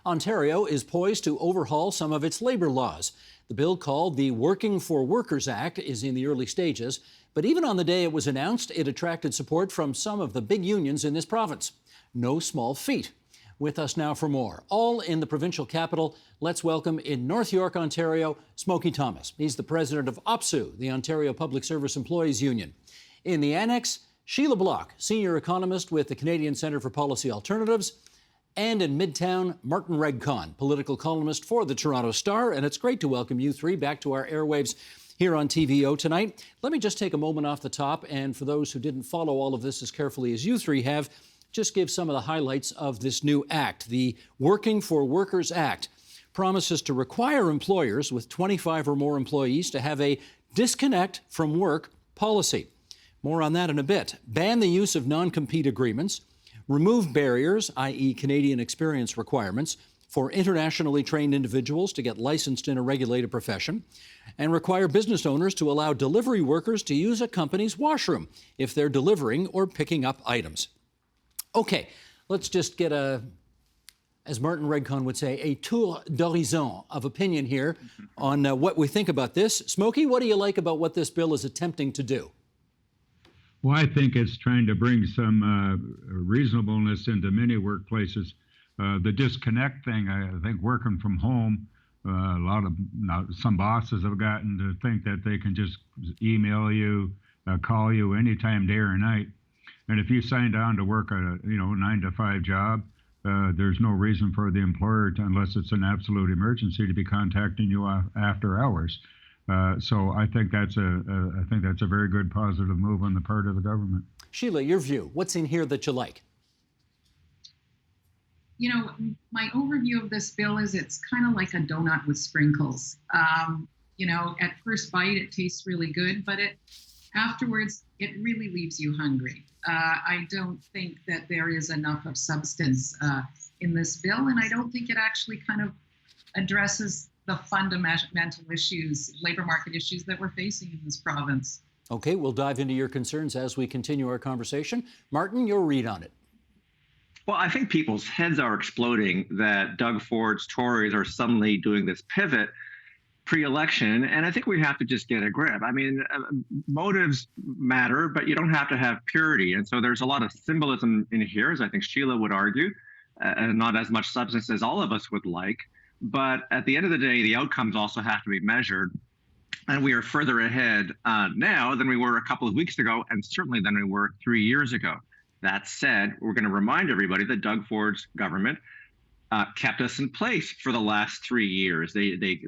Ontario is poised to overhaul some of its labor laws. The bill, called the Working for Workers Act, is in the early stages, but even on the day it was announced, it attracted support from some of the big unions in this province. No small feat. With us now for more, all in the provincial capital, let's welcome in North York, Ontario, Smokey Thomas. He's the president of OPSEU, the Ontario Public Service Employees Union. In the annex, Sheila Block, senior economist with the Canadian Centre for Policy Alternatives. And in Midtown, Martin Redcon, political columnist for the Toronto Star. And it's great to welcome you three back to our airwaves here on TVO tonight. Let me just take a moment off the top, and for those who didn't follow all of this as carefully as you three have, just give some of the highlights of this new act. The Working for Workers Act promises to require employers with 25 or more employees to have a disconnect from work policy. More on that in a bit. Ban the use of non-compete agreements, remove barriers, i.e. Canadian experience requirements, for internationally trained individuals to get licensed in a regulated profession, and require business owners to allow delivery workers to use a company's washroom if they're delivering or picking up items. Okay, let's just get as Martin Redcon would say, a tour d'horizon of opinion here on what we think about this. Smokey, what do you like about what this bill is attempting to do? Well, I think it's trying to bring some reasonableness into many workplaces. The disconnect thing, I think working from home, some bosses have gotten to think that they can just email you, call you anytime, day or night. And if you sign on to work a 9-to-5 job, there's no reason for the employer to, unless it's an absolute emergency, to be contacting you after hours. So I think that's a very good positive move on the part of the government. Sheila, your view. What's in here that you like? You know, my overview of this bill is it's kind of like a donut with sprinkles. At first bite, it tastes really good, but afterwards, it really leaves you hungry. I don't think that there is enough of substance in this bill, and I don't think it actually kind of addresses the fundamental issues, labor market issues that we're facing in this province. Okay, we'll dive into your concerns as we continue our conversation. Martin, your read on it. Well, I think people's heads are exploding that Doug Ford's Tories are suddenly doing this pivot pre-election, and I think we have to just get a grip. I mean, motives matter, but you don't have to have purity. And so there's a lot of symbolism in here, as I think Sheila would argue, and not as much substance as all of us would like. But at the end of the day, the outcomes also have to be measured. And we are further ahead now than we were a couple of weeks ago, and certainly than we were 3 years ago. That said, we're going to remind everybody that Doug Ford's government kept us in place for the last 3 years. They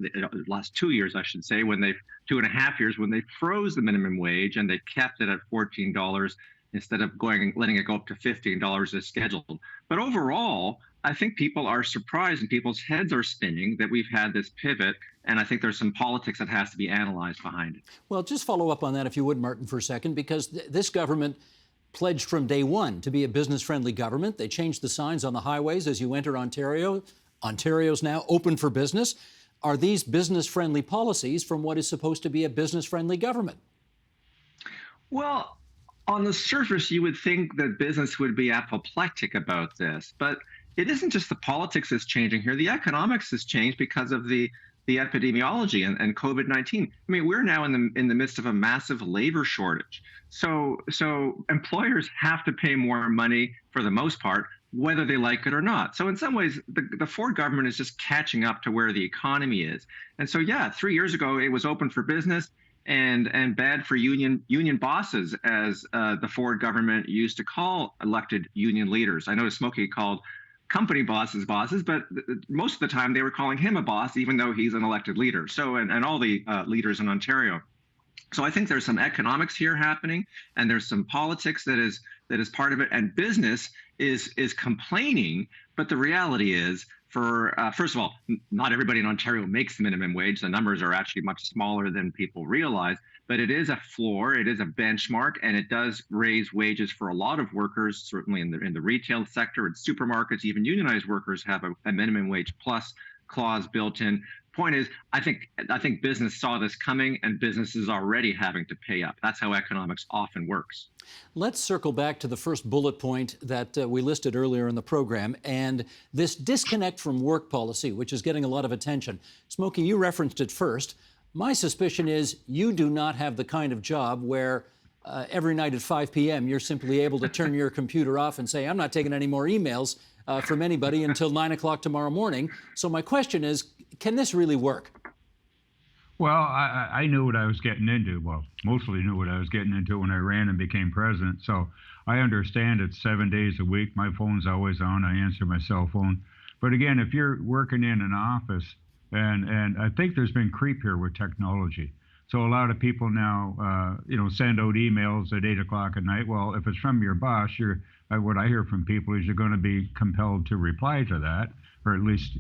last 2 years, I should say, 2.5 years, when they froze the minimum wage and they kept it at $14 instead of letting it go up to $15 as scheduled. But overall, I think people are surprised and people's heads are spinning that we've had this pivot. And I think there's some politics that has to be analyzed behind it. Well, just follow up on that, if you would, Martin, for a second, because this government pledged from day one to be a business-friendly government. They changed the signs on the highways as you enter Ontario. Ontario's now open for business. Are these business-friendly policies from what is supposed to be a business-friendly government? Well, on the surface, you would think that business would be apoplectic about this, but it isn't just the politics that's changing here. The economics has changed because of the epidemiology and COVID-19. I mean, we're now in the midst of a massive labor shortage. So employers have to pay more money for the most part, whether they like it or not. So in some ways, the Ford government is just catching up to where the economy is. And so, yeah, 3 years ago, it was open for business and bad for union bosses, as the Ford government used to call elected union leaders. I know Smokey called company bosses, but most of the time they were calling him a boss, even though he's an elected leader. So, and all the leaders in Ontario. So I think there's some economics here happening, and there's some politics that is part of it. And business is complaining, but the reality is, first of all, not everybody in Ontario makes the minimum wage. The numbers are actually much smaller than people realize, but it is a floor, it is a benchmark, and it does raise wages for a lot of workers, certainly in the retail sector and supermarkets. Even unionized workers have a minimum wage plus clause built in. point is, I think business saw this coming, and business is already having to pay up. That's how economics often works. Let's circle back to the first bullet point that we listed earlier in the program, and this disconnect from work policy, which is getting a lot of attention. Smokey, you referenced it first. My suspicion is you do not have the kind of job where every night at 5 p.m. you're simply able to turn your computer off and say, I'm not taking any more emails from anybody until 9 o'clock tomorrow morning. So my question is, can this really work? Well, I knew what I was getting into. Well, mostly knew what I was getting into when I ran and became president. So I understand it's 7 days a week. My phone's always on. I answer my cell phone. But again, if you're working in an office, and I think there's been creep here with technology. So a lot of people now, send out emails at 8 o'clock at night. Well, if it's from your boss, what I hear from people is you're going to be compelled to reply to that, or at least,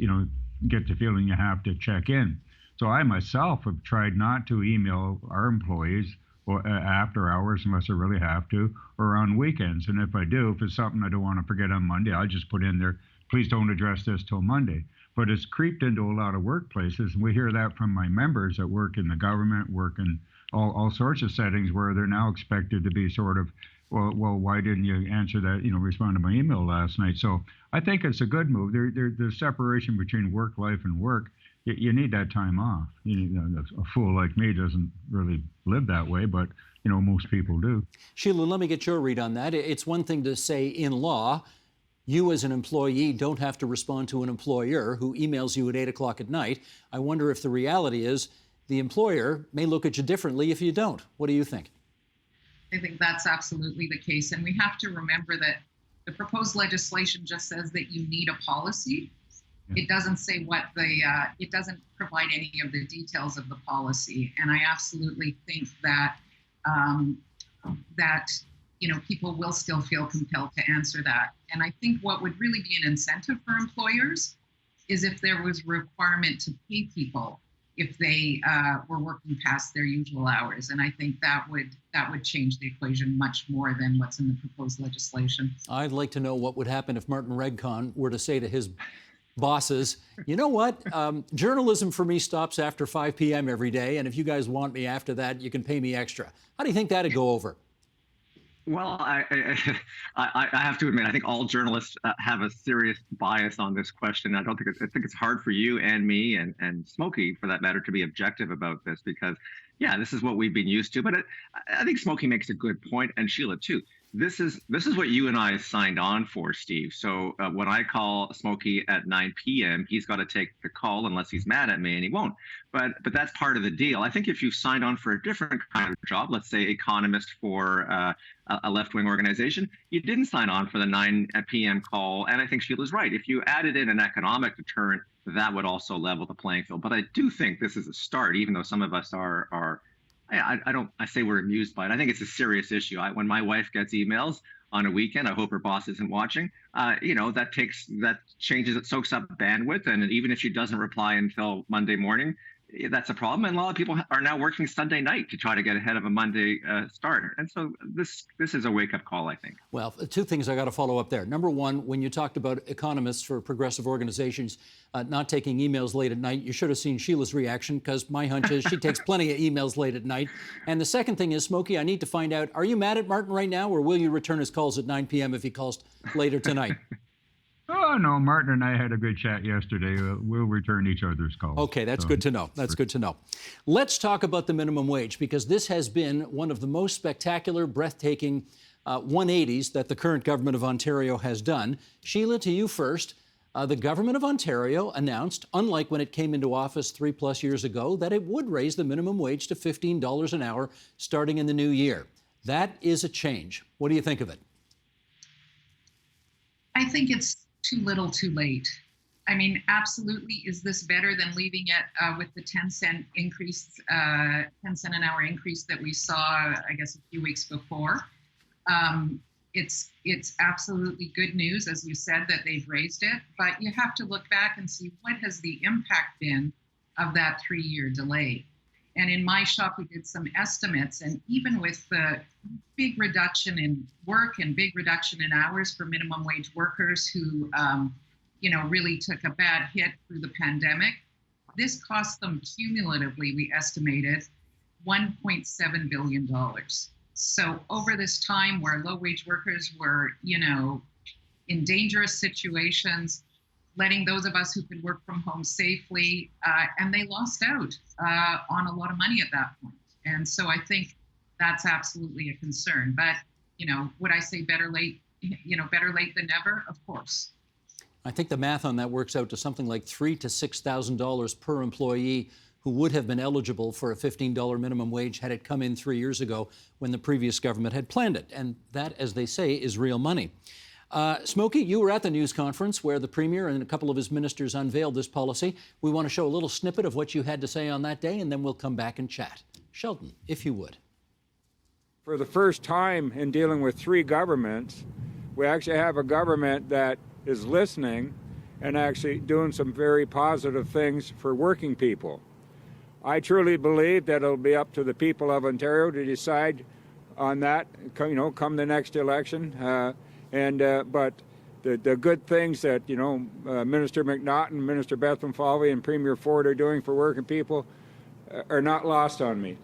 get the feeling you have to check in. So I myself have tried not to email our employees after hours unless I really have to, or on weekends. And if I do, if it's something I don't want to forget on Monday, I'll just put in there, please don't address this till Monday. But it's creeped into a lot of workplaces, and we hear that from my members that work in the government, work in all sorts of settings where they're now expected to be sort of, well, why didn't you answer that, respond to my email last night? So I think it's a good move. The separation between work life and work, you need that time off. A fool like me doesn't really live that way, but most people do. Sheila, let me get your read on that. It's one thing to say in law, you as an employee don't have to respond to an employer who emails you at 8 o'clock at night. I wonder if the reality is the employer may look at you differently if you don't. What do you think? I think that's absolutely the case. And we have to remember that the proposed legislation just says that you need a policy. It doesn't say it doesn't provide any of the details of the policy. And I absolutely think that people will still feel compelled to answer that. And I think what would really be an incentive for employers is if there was a requirement to pay people if they were working past their usual hours. And I think that would change the equation much more than what's in the proposed legislation. I'd like to know what would happen if Martin Redcon were to say to his bosses, you know what, journalism for me stops after 5 p.m. every day, and if you guys want me after that, you can pay me extra. How do you think that'd go over? Well, I have to admit, I think all journalists have a serious bias on this question. I think it's hard for you and me and Smokey, for that matter, to be objective about this because, yeah, this is what we've been used to. But I think Smokey makes a good point, and Sheila too. This is what you and I signed on for, Steve. So when I call Smokey at 9 p.m., he's got to take the call unless he's mad at me, and he won't. But that's part of the deal. I think if you signed on for a different kind of job, let's say economist for a left-wing organization, you didn't sign on for the 9 p.m. call. And I think Sheila's right. If you added in an economic deterrent, that would also level the playing field. But I do think this is a start, even though some of us are I say we're amused by it. I think it's a serious issue. When my wife gets emails on a weekend, I hope her boss isn't watching. That changes, it soaks up bandwidth, and even if she doesn't reply until Monday morning, that's a problem. And a lot of people are now working Sunday night to try to get ahead of a Monday start. And so this is a wake-up call, I think. Well, two things I got to follow up there. Number one, when you talked about economists for progressive organizations not taking emails late at night, you should have seen Sheila's reaction, because my hunch is she takes plenty of emails late at night. And the second thing is, Smokey, I need to find out, are you mad at Martin right now, or will you return his calls at 9 p.m. if he calls later tonight? Oh, no, Martin and I had a good chat yesterday. We'll return each other's calls. Okay, that's good to know. That's good to know. Let's talk about the minimum wage, because this has been one of the most spectacular, breathtaking 180s that the current government of Ontario has done. Sheila, to you first. The government of Ontario announced, unlike when it came into office 3+ years ago, that it would raise the minimum wage to $15 an hour starting in the new year. That is a change. What do you think of it? I think it's too little too late. I mean, absolutely, is this better than leaving it with the 10-cent increase, 10-cent an hour increase that we saw, I guess, a few weeks before? It's absolutely good news, as you said, that they've raised it, but you have to look back and see what has the impact been of that 3-year delay. And in my shop, we did some estimates, and even with the big reduction in work and big reduction in hours for minimum wage workers who, really took a bad hit through the pandemic, This cost them cumulatively, we estimated, $1.7 billion. So over this time where low-wage workers were, in dangerous situations, letting those of us who could work from home safely, and they lost out on a lot of money at that point. And so I think that's absolutely a concern. But, would I say better late than never? Of course. I think the math on that works out to something like $3,000 to $6,000 per employee who would have been eligible for a $15 minimum wage had it come in 3 years ago when the previous government had planned it. And that, as they say, is real money. Smokey, you were at the news conference where the Premier and a couple of his ministers unveiled this policy. We want to show a little snippet of what you had to say on that day, and then we'll come back and chat. Sheldon, if you would. For the first time in dealing with three governments, we actually have a government that is listening and actually doing some very positive things for working people. I truly believe that it'll be up to the people of Ontario to decide on that, come the next election. But the good things that, Minister McNaughton, Minister Bethlenfalvy, and Premier Ford are doing for working people are not lost on me.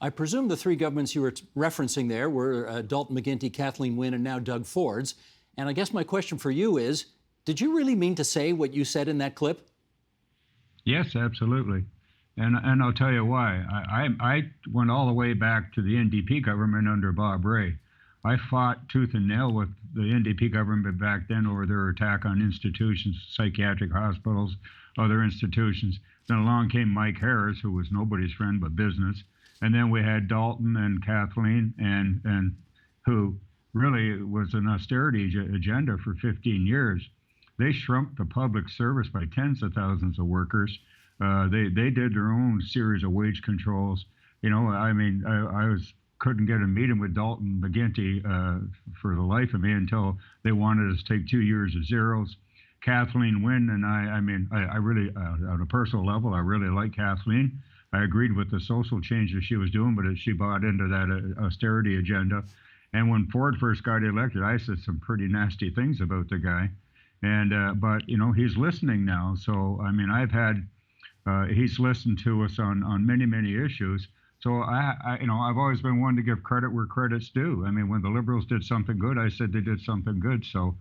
I presume the three governments you were referencing there were Dalton McGuinty, Kathleen Wynne, and now Doug Ford's. And I guess my question for you is, did you really mean to say what you said in that clip? Yes, absolutely. And I'll tell you why. I went all the way back to the NDP government under Bob Rae. I fought tooth and nail with the NDP government back then over their attack on institutions, psychiatric hospitals, other institutions. Then along came Mike Harris, who was nobody's friend but business. And then we had Dalton and Kathleen, and who really was an austerity agenda for 15 years. They shrunk the public service by tens of thousands of workers. They did their own series of wage controls. I couldn't get a meeting with Dalton McGuinty for the life of me until they wanted us to take 2 years of zeros. Kathleen Wynne and I really, on a personal level, I really like Kathleen. I agreed with the social changes she was doing, but she bought into that austerity agenda. And when Ford first got elected, I said some pretty nasty things about the guy. But he's listening now. So I've had he's listened to us on many, many issues. So I've always been one to give credit where credit's due. When the Liberals did something good, I said they did something good. So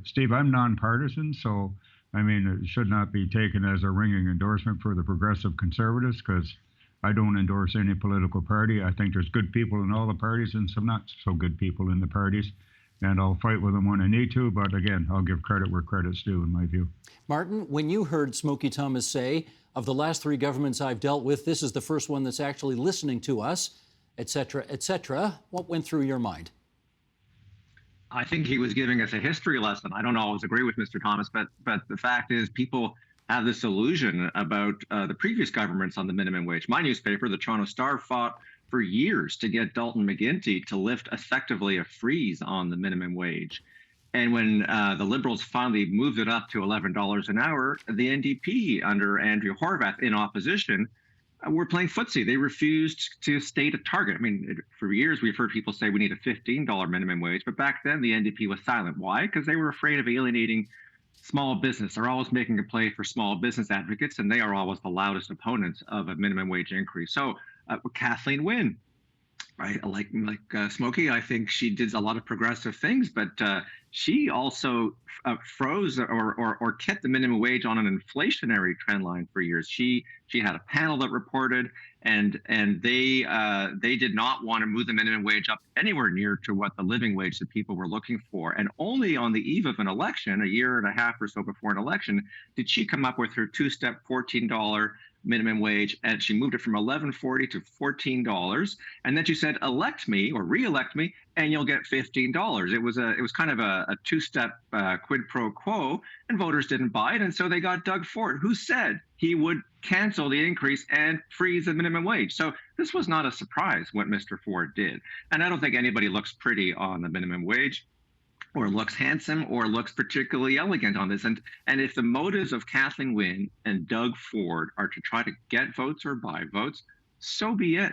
Steve, I'm nonpartisan, so it should not be taken as a ringing endorsement for the Progressive Conservatives, because I don't endorse any political party. I think there's good people in all the parties and some not so good people in the parties. And I'll fight with them when I need to. But again, I'll give credit where credit's due, in my view. Martin, when you heard Smokey Thomas say, of the last three governments I've dealt with, this is the first one that's actually listening to us, et cetera, what went through your mind? I think he was giving us a history lesson. I don't always agree with Mr. Thomas, but the fact is people have this illusion about the previous governments on the minimum wage. My newspaper, the Toronto Star, fought for years to get Dalton McGuinty to lift effectively a freeze on the minimum wage. And when the Liberals finally moved it up to $11 an hour, the NDP under Andrew Horwath in opposition were playing footsie. They refused to state a target. For years we've heard people say we need a $15 minimum wage, but back then the NDP was silent. Why? Because they were afraid of alienating small business. They're always making a play for small business advocates, and they are always the loudest opponents of a minimum wage increase. So Kathleen Wynne, right? Like Smokey, I think she did a lot of progressive things, but she also froze or kept the minimum wage on an inflationary trend line for years. She had a panel that reported, and they did not want to move the minimum wage up anywhere near to what the living wage that people were looking for. And only on the eve of an election, a year and a half or so before an election, did she come up with her two-step $14 minimum wage, and she moved it from $11.40 to $14, and then she said, elect me or re-elect me and you'll get $15. It was kind of a two-step quid pro quo, and voters didn't buy it, and so they got Doug Ford, who said he would cancel the increase and freeze the minimum wage. So this was not a surprise what Mr. Ford did, and I don't think anybody looks pretty on the minimum wage or looks handsome or looks particularly elegant on this. And if the motives of Kathleen Wynne and Doug Ford are to try to get votes or buy votes, so be it.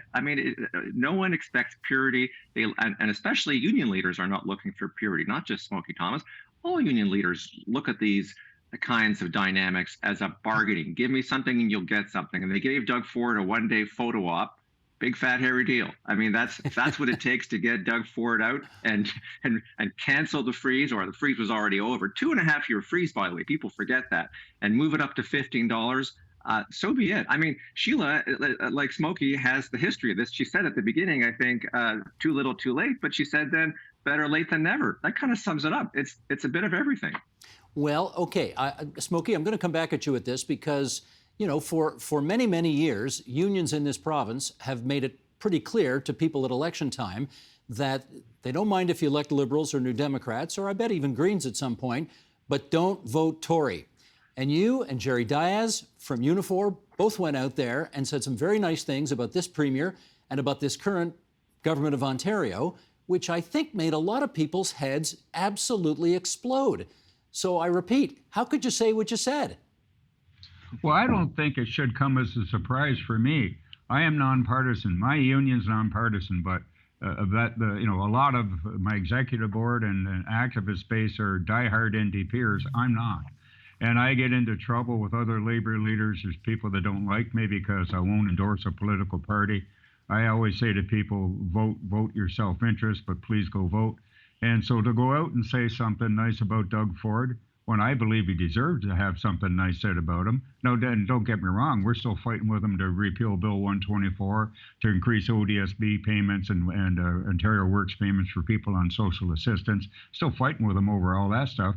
No one expects purity, and especially union leaders are not looking for purity, not just Smokey Thomas. All union leaders look at these kinds of dynamics as a bargaining. Give me something and you'll get something. And they gave Doug Ford a one-day photo op. Big fat hairy deal. I mean, that's what it takes to get Doug Ford out and cancel the freeze, or the freeze was already over. 2.5-year freeze, by the way, people forget that, and move it up to $15. So be it. I mean, Sheila, like Smokey, has the history of this. She said at the beginning, I think, too little, too late, but she said then better late than never. That kind of sums it up. It's a bit of everything. Well, okay, Smokey, I'm going to come back at you with this because, you know, for many, many years, unions in this province have made it pretty clear to people at election time that they don't mind if you elect Liberals or New Democrats, or I bet even Greens at some point, but don't vote Tory. And you and Jerry Diaz from Unifor both went out there and said some very nice things about this Premier and about this current government of Ontario, which I think made a lot of people's heads absolutely explode. So I repeat, how could you say what you said? Well, I don't think it should come as a surprise for me. I am nonpartisan. My union's nonpartisan, but a lot of my executive board and activist base are diehard NDPers. I'm not. And I get into trouble with other labor leaders. There's people that don't like me because I won't endorse a political party. I always say to people, vote your self-interest, but please go vote. And so to go out and say something nice about Doug Ford, when I believe he deserves to have something nice said about him. No, don't get me wrong, we're still fighting with him to repeal Bill 124, to increase ODSB payments and Ontario Works payments for people on social assistance. Still fighting with him over all that stuff.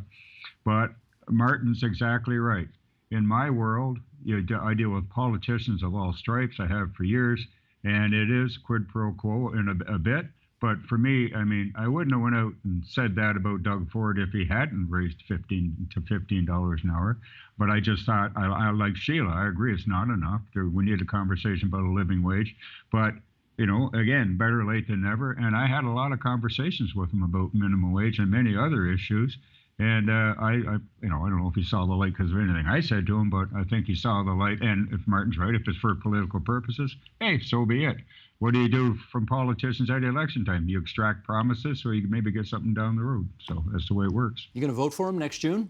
But Martin's exactly right. In my world, I deal with politicians of all stripes. I have for years, and it is quid pro quo in a bit. But for me, I mean, I wouldn't have went out and said that about Doug Ford if he hadn't raised $15 an hour. But I just thought, I like Sheila, I agree it's not enough. We need a conversation about a living wage. But, you know, again, better late than never. And I had a lot of conversations with him about minimum wage and many other issues. And I don't know if he saw the light because of anything I said to him, but I think he saw the light. And if Martin's right, if it's for political purposes, hey, so be it. What do you do from politicians at election time? You extract promises so you can maybe get something down the road. So that's the way it works. You going to vote for him next June?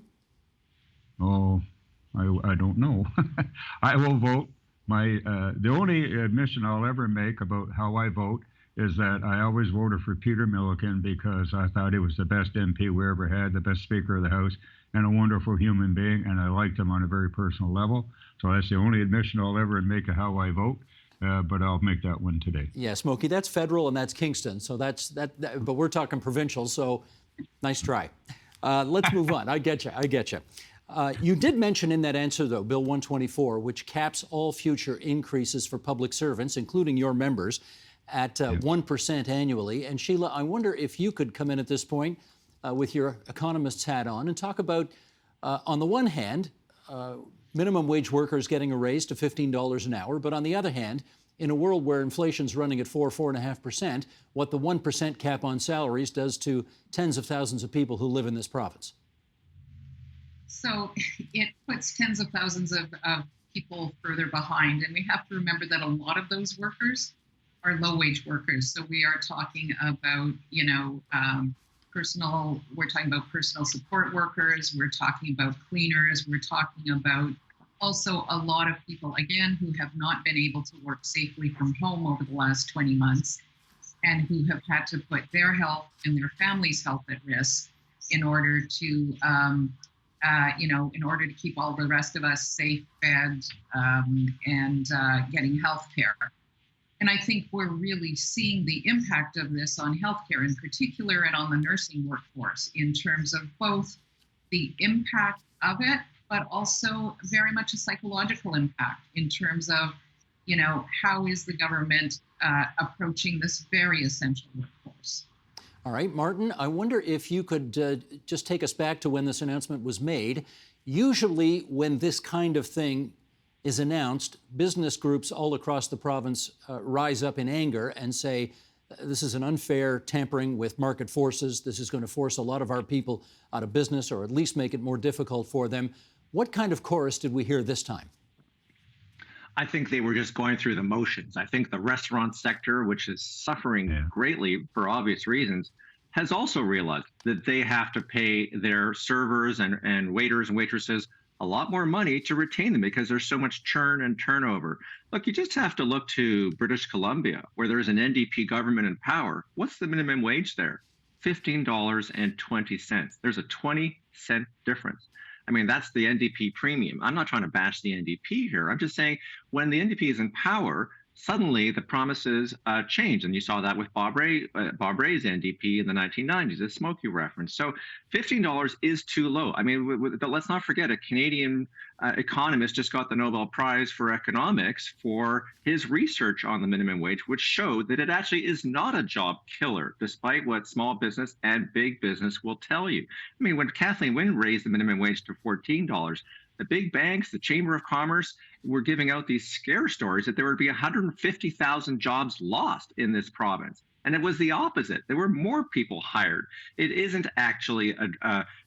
Oh, I don't know. I will vote. The only admission I'll ever make about how I vote is that I always voted for Peter Milliken because I thought he was the best MP we ever had, the best Speaker of the House, and a wonderful human being, and I liked him on a very personal level. So that's the only admission I'll ever make of how I vote. But I'll make that one today. Yeah, Smokey, that's federal and that's Kingston. So that's that. But we're talking provincial. So nice try. Let's move on. I get you. You did mention in that answer, though, Bill 124, which caps all future increases for public servants, including your members, at 1% annually. And Sheila, I wonder if you could come in at this point with your economist's hat on and talk about, on the one hand, minimum wage workers getting a raise to $15 an hour, but on the other hand, in a world where inflation's running at 4.5%, what the 1% cap on salaries does to tens of thousands of people who live in this province. So it puts tens of thousands of people further behind, and we have to remember that a lot of those workers are low-wage workers. So we are talking about, we're talking about personal support workers, we're talking about cleaners, we're talking about also a lot of people, again, who have not been able to work safely from home over the last 20 months and who have had to put their health and their family's health at risk in order to, in order to keep all the rest of us safe, fed, and getting health care. And I think we're really seeing the impact of this on healthcare in particular and on the nursing workforce in terms of both the impact of it, but also very much a psychological impact in terms of, how is the government approaching this very essential workforce? All right, Martin, I wonder if you could just take us back to when this announcement was made. Usually when this kind of thing is announced, business groups all across the province rise up in anger and say, this is an unfair tampering with market forces. This is going to force a lot of our people out of business or at least make it more difficult for them. What kind of chorus did we hear this time? I think they were just going through the motions. I think the restaurant sector, which is suffering greatly for obvious reasons, has also realized that they have to pay their servers and waiters and waitresses a lot more money to retain them because there's so much churn and turnover. Look, you just have to look to British Columbia, where there's an NDP government in power. What's the minimum wage there? $15.20. There's a 20-cent difference. I mean, that's the NDP premium. I'm not trying to bash the NDP here. I'm just saying when the NDP is in power, suddenly the promises change. And you saw that with Bob Ray's NDP in the 1990s, a Smoky reference. So $15 is too low. I mean, let's not forget a Canadian economist just got the Nobel Prize for economics for his research on the minimum wage, which showed that it actually is not a job killer, despite what small business and big business will tell you. I mean, when Kathleen Wynne raised the minimum wage to $14, the big banks, the Chamber of Commerce, were giving out these scare stories that there would be 150,000 jobs lost in this province. And it was the opposite. There were more people hired. It isn't actually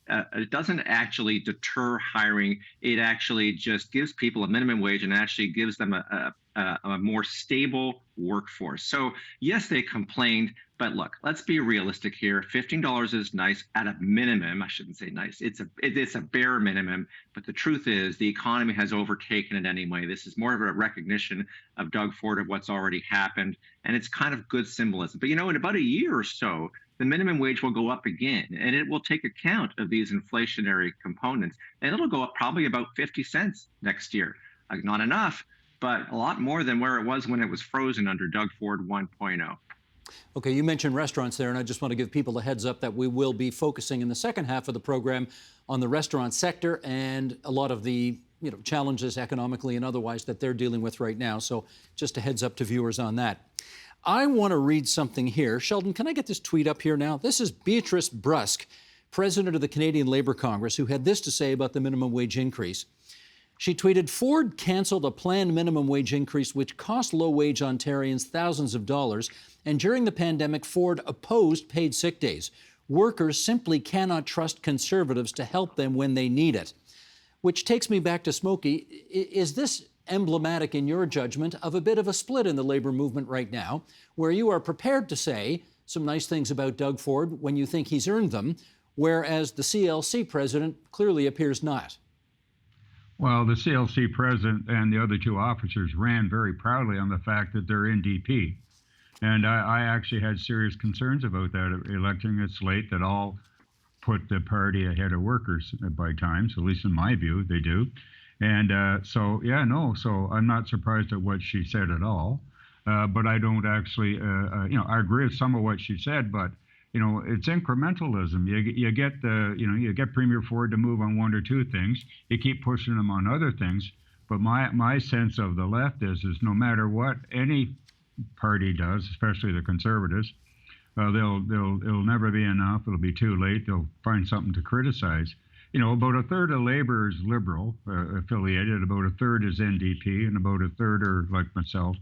it doesn't actually deter hiring. It actually just gives people a minimum wage and actually gives them a more stable workforce. So yes, they complained, but look, let's be realistic here. $15 is nice at a minimum. I shouldn't say nice. It's a bare minimum. But the truth is, the economy has overtaken it anyway. This is more of a recognition of Doug Ford of what's already happened, and it's kind of good symbolism. But in about a year or so, the minimum wage will go up again, and it will take account of these inflationary components, and it'll go up probably about 50 cents next year. Not enough, but a lot more than where it was when it was frozen under Doug Ford 1.0. Okay, you mentioned restaurants there, and I just want to give people a heads up that we will be focusing in the second half of the program on the restaurant sector and a lot of the challenges economically and otherwise that they're dealing with right now. So just a heads up to viewers on that. I want to read something here. Sheldon, can I get this tweet up here now? This is Beatrice Brusk, president of the Canadian Labour Congress, who had this to say about the minimum wage increase. She tweeted, Ford canceled a planned minimum wage increase which cost low-wage Ontarians thousands of dollars, and during the pandemic, Ford opposed paid sick days. Workers simply cannot trust Conservatives to help them when they need it. Which takes me back to Smokey. Is this emblematic, in your judgment, of a bit of a split in the Labour movement right now, where you are prepared to say some nice things about Doug Ford when you think he's earned them, whereas the CLC president clearly appears not? Well, the CLC president and the other two officers ran very proudly on the fact that they're NDP. And I actually had serious concerns about that electing a slate that all put the party ahead of workers by times, at least in my view, they do. And so I'm not surprised at what she said at all. But I don't actually, I agree with some of what she said, but it's incrementalism. You get Premier Ford to move on one or two things. You keep pushing them on other things. But my sense of the left is no matter what any party does, especially the Conservatives, it'll never be enough. It'll be too late. They'll find something to criticize. About a third of Labour is Liberal affiliated. About a third is NDP, and about a third are like myself,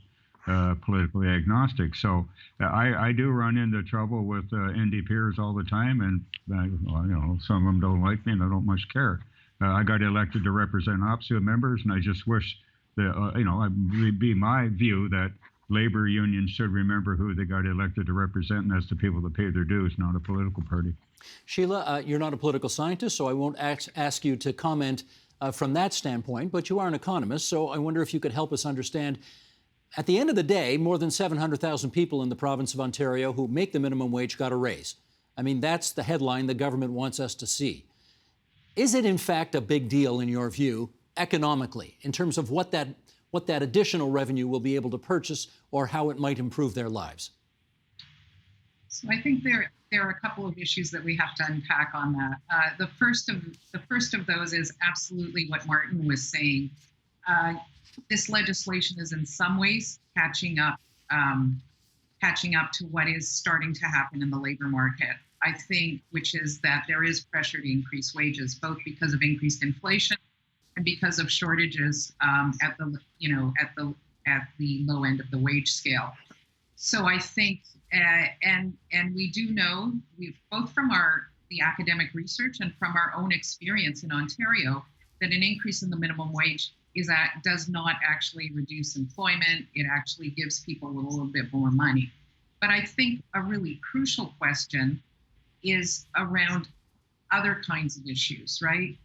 politically agnostic. So I do run into trouble with NDPers all the time, and some of them don't like me, and I don't much care. I got elected to represent opposite members, and I just wish that it'd be my view that labor unions should remember who they got elected to represent, and that's the people that pay their dues, not a political party. Sheila, you're not a political scientist, so I won't ask you to comment from that standpoint, but you are an economist, so I wonder if you could help us understand. At the end of the day, more than 700,000 people in the province of Ontario who make the minimum wage got a raise. I mean, that's the headline the government wants us to see. Is it, in fact, a big deal, in your view, economically, in terms of what that additional revenue will be able to purchase or how it might improve their lives? So I think there are a couple of issues that we have to unpack on that. The first of those is absolutely what Martin was saying. This legislation is in some ways catching up to what is starting to happen in the labor market. I think, which is that there is pressure to increase wages, both because of increased inflation and because of shortages at the low end of the wage scale. So I think, and we do know, we've both from the academic research and from our own experience in Ontario, that an increase in the minimum wage does not actually reduce employment. It actually gives people a little bit more money. But I think a really crucial question is around other kinds of issues, right?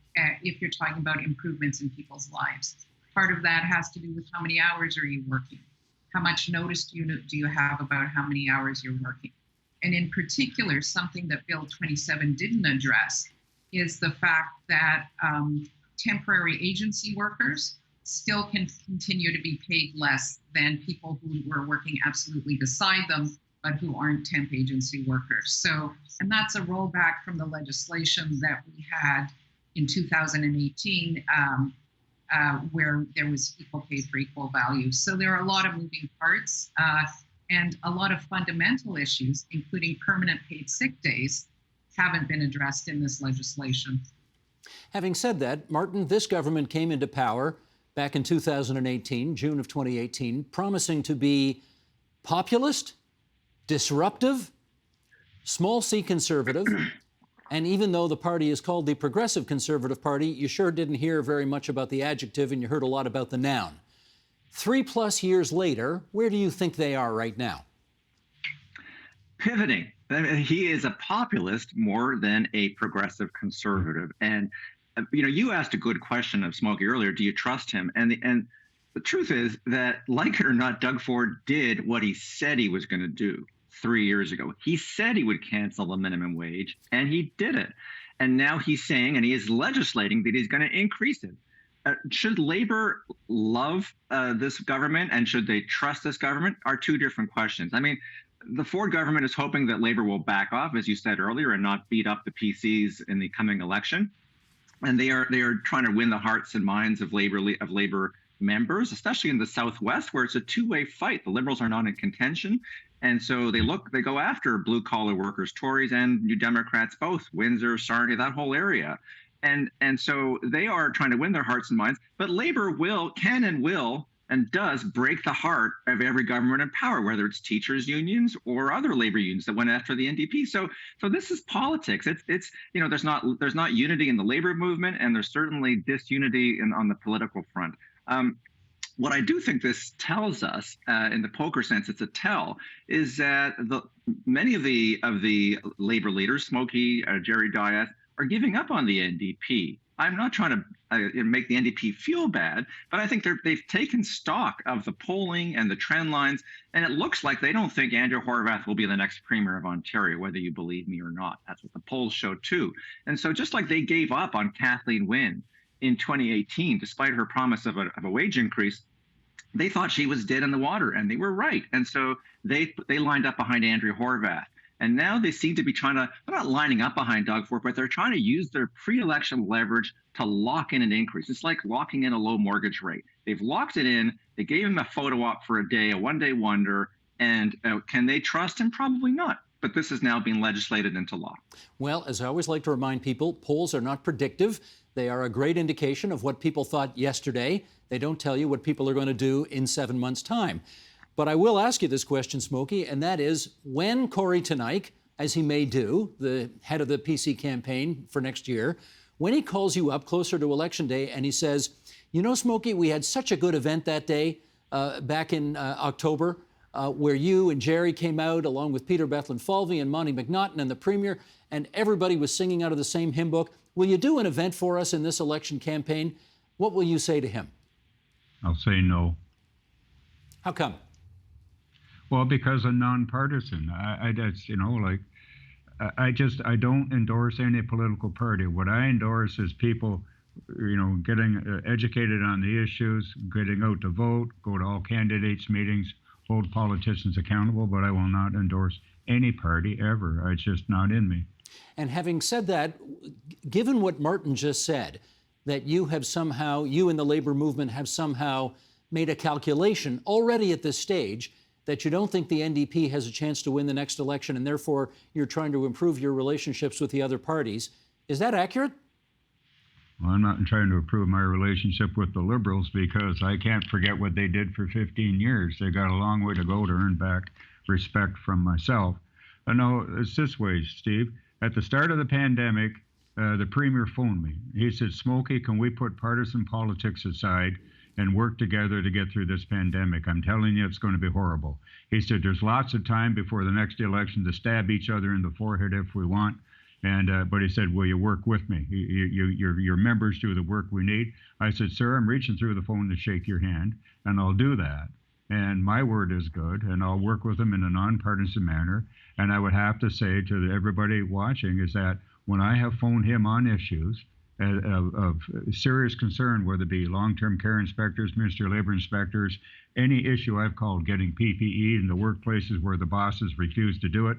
If you're talking about improvements in people's lives, part of that has to do with how many hours are you working? How much notice do you have about how many hours you're working? And in particular, something that Bill 27 didn't address is the fact that temporary agency workers still can continue to be paid less than people who were working absolutely beside them, but who aren't temp agency workers. So, and that's a rollback from the legislation that we had in 2018, where there was equal pay for equal value. So there are a lot of moving parts and a lot of fundamental issues, including permanent paid sick days, haven't been addressed in this legislation. Having said that, Martin, this government came into power back in 2018, June of 2018, promising to be populist, disruptive, small c conservative. And even though the party is called the Progressive Conservative Party, you sure didn't hear very much about the adjective and you heard a lot about the noun. 3+ years later, where do you think they are right now? Pivoting. I mean, he is a populist more than a progressive conservative. And, you asked a good question of Smokey earlier. Do you trust him? And the truth is that, like it or not, Doug Ford did what he said he was going to do 3 years ago. He said he would cancel the minimum wage, and he did it. And now he's saying, and he is legislating, that he's going to increase it. Should Labor love this government and should they trust this government are two different questions. I mean, the Ford government is hoping that Labor will back off, as you said earlier, and not beat up the PCs in the coming election. And they are trying to win the hearts and minds of Labor members, especially in the Southwest, where it's a two-way fight. The Liberals are not in contention. And so they go after blue-collar workers, Tories and New Democrats, both, Windsor, Sarnia, that whole area. And so they are trying to win their hearts and minds. But Labor can and does break the heart of every government in power, whether it's teachers unions or other labor unions that went after the NDP. So this is politics. It's there's not unity in the labor movement, and there's certainly disunity on the political front. What I do think this tells us, in the poker sense, it's a tell, is that many of the labor leaders, Smokey, Jerry Dias, are giving up on the NDP. I'm not trying to make the NDP feel bad, but I think they've taken stock of the polling and the trend lines, and it looks like they don't think Andrew Horwath will be the next Premier of Ontario, whether you believe me or not. That's what the polls show too. And so just like they gave up on Kathleen Wynne in 2018, despite her promise of a wage increase, they thought she was dead in the water, and they were right. And so they lined up behind Andrew Horwath. And now they seem to be they're not lining up behind Doug Ford, but they're trying to use their pre-election leverage to lock in an increase. It's like locking in a low mortgage rate. They've locked it in. They gave him a photo op for a day, a one-day wonder. And can they trust him? Probably not. But this is now being legislated into law. Well, as I always like to remind people, polls are not predictive. They are a great indication of what people thought yesterday. They don't tell you what people are going to do in 7 months' time. But I will ask you this question, Smokey, and that is, when Corey Teneycke, as he may do, the head of the PC campaign for next year, when he calls you up closer to Election Day and he says, Smokey, we had such a good event that day back in October, where you and Jerry came out along with Peter Bethlen-Falvey and Monty McNaughton and the Premier, and everybody was singing out of the same hymn book. Will you do an event for us in this election campaign? What will you say to him? I'll say no. How come? Well, because I'm nonpartisan. I don't endorse any political party. What I endorse is people, getting educated on the issues, getting out to vote, go to all candidates' meetings, hold politicians accountable, but I will not endorse any party ever. It's just not in me. And having said that, given what Martin just said, that you and the labor movement have somehow made a calculation already at this stage that you don't think the NDP has a chance to win the next election, and therefore you're trying to improve your relationships with the other parties. Is that accurate? Well, I'm not trying to improve my relationship with the Liberals, because I can't forget what they did for 15 years. They got a long way to go to earn back respect from myself. No, it's this way, Steve. At the start of the pandemic, the Premier phoned me. He said, Smokey, can we put partisan politics aside and work together to get through this pandemic. I'm telling you, it's going to be horrible. He said there's lots of time before the next election to stab each other in the forehead if we want. But he said, will you work with me? Your members do the work we need. I said, sir, I'm reaching through the phone to shake your hand, and I'll do that. And my word is good, and I'll work with them in a nonpartisan manner. And I would have to say to everybody watching is that when I have phoned him on issues of serious concern, whether it be long-term care inspectors, Ministry of Labor inspectors, any issue I've called getting PPE in the workplaces where the bosses refuse to do it,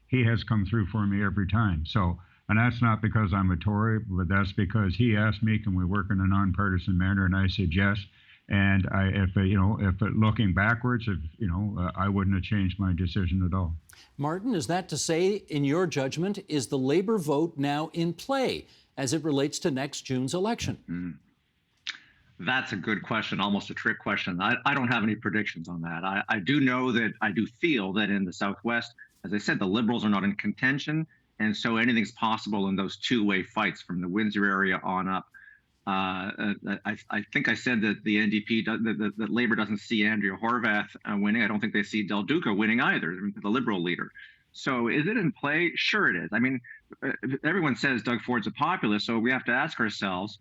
he has come through for me every time. So, and that's not because I'm a Tory, but that's because he asked me, can we work in a nonpartisan manner? And I said yes. And looking backwards, I wouldn't have changed my decision at all. Martin, is that to say, in your judgment, is the Labor vote now in play as it relates to next June's election? Mm-hmm. That's a good question, almost a trick question. I don't have any predictions on that. I do know that I do feel that in the Southwest, as I said, the Liberals are not in contention, and so anything's possible in those two-way fights from the Windsor area on up. I think I said that the NDP, that Labour doesn't see Andrea Horwath winning. I don't think they see Del Duca winning either, the Liberal leader. So is it in play? Sure it is. I mean, everyone says Doug Ford's a populist, so we have to ask ourselves,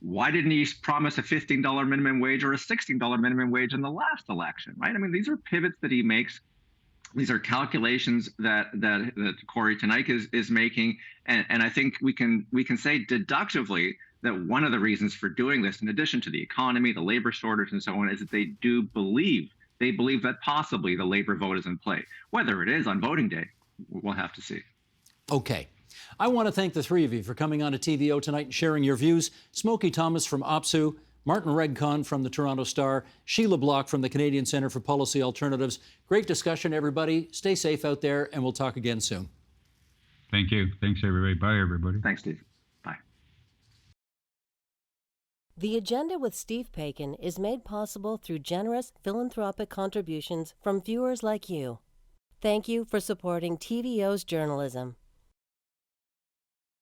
why didn't he promise a $15 minimum wage or a $16 minimum wage in the last election, right? I mean, these are pivots that he makes. These are calculations that Corey Teneycke is making, and I think we can say deductively that one of the reasons for doing this, in addition to the economy, the labor shortage, and so on, is that they believe that possibly the Labor vote is in play. Whether it is on voting day, we'll have to see. Okay. I want to thank the three of you for coming on to TVO tonight and sharing your views. Smokey Thomas from OPSU, Martin Redcon from the Toronto Star, Sheila Block from the Canadian Centre for Policy Alternatives. Great discussion, everybody. Stay safe out there, and we'll talk again soon. Thank you. Thanks, everybody. Bye, everybody. Thanks, Steve. Bye. The Agenda with Steve Paikin is made possible through generous philanthropic contributions from viewers like you. Thank you for supporting TVO's journalism.